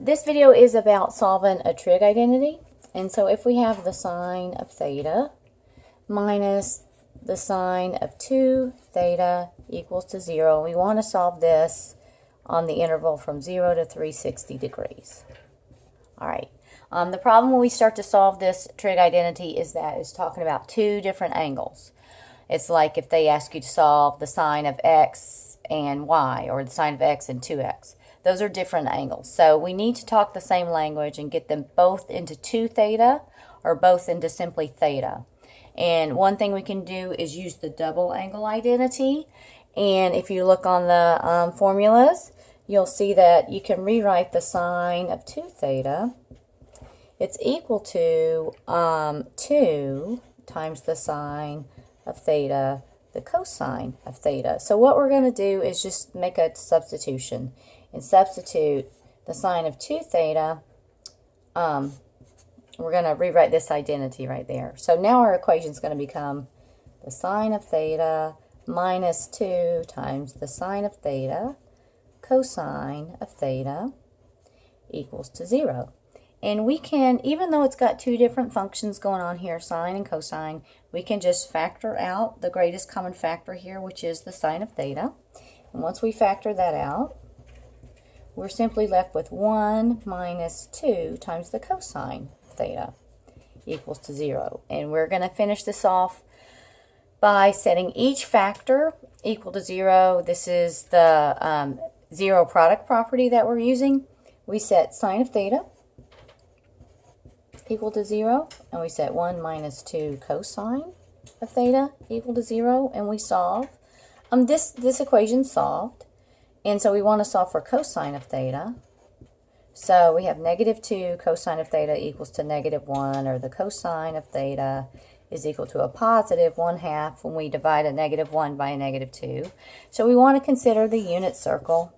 This video is about solving a trig identity. And so if we have the sine of theta minus the sine of 2 theta equals to 0, we want to solve this on the interval from 0 to 360 degrees. All right. The problem when we start to solve this trig identity is that it's talking about two different angles. It's like if they ask you to solve the sine of x and y, or the sine of x and 2x. Those are different angles. So we need to talk the same language and get them both into 2 theta or both into simply theta. And one thing we can do is use the double angle identity. And if you look on the formulas, you'll see that you can rewrite the sine of 2 theta. It's equal to 2 times the sine of theta, the cosine of theta. So what we're going to do is just make a substitution and substitute the sine of 2 theta. We're going to rewrite this identity right there. So now our equation is going to become the sine of theta minus 2 times the sine of theta cosine of theta equals to 0. And we can, even though it's got two different functions going on here, sine and cosine, we can just factor out the greatest common factor here, which is the sine of theta. And once we factor that out, we're simply left with 1 minus 2 times the cosine of theta equals to 0. And we're going to finish this off by setting each factor equal to 0. This is the zero product property that we're using. We set sine of theta equal to 0, and we set 1 minus 2 cosine of theta equal to 0, and we solve. This equation solved, and so we want to solve for cosine of theta. So we have negative 2 cosine of theta equals to negative 1, or the cosine of theta is equal to a positive 1/2 when we divide a negative 1 by a negative 2. So we want to consider the unit circle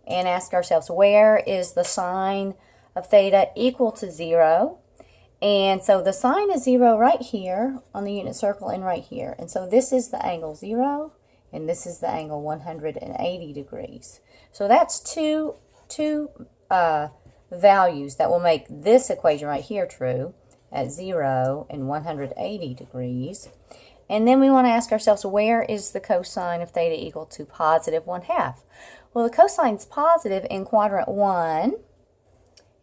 and ask ourselves, where is the sine of theta equal to 0? And so the sine is 0 right here on the unit circle and right here. And so this is the angle 0, and this is the angle 180 degrees. So that's two values that will make this equation right here true at 0 and 180 degrees. And then we want to ask ourselves, where is the cosine of theta equal to positive 1/2? Well, the cosine is positive in quadrant 1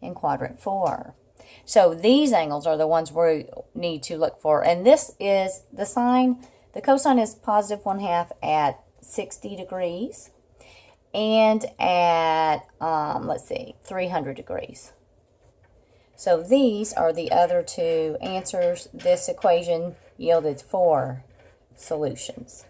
and quadrant 4. So these angles are the ones we need to look for. And this is the sine, the cosine is positive 1/2 at 60 degrees and at, let's see, 300 degrees. So these are the other two answers. This equation yielded 4 solutions.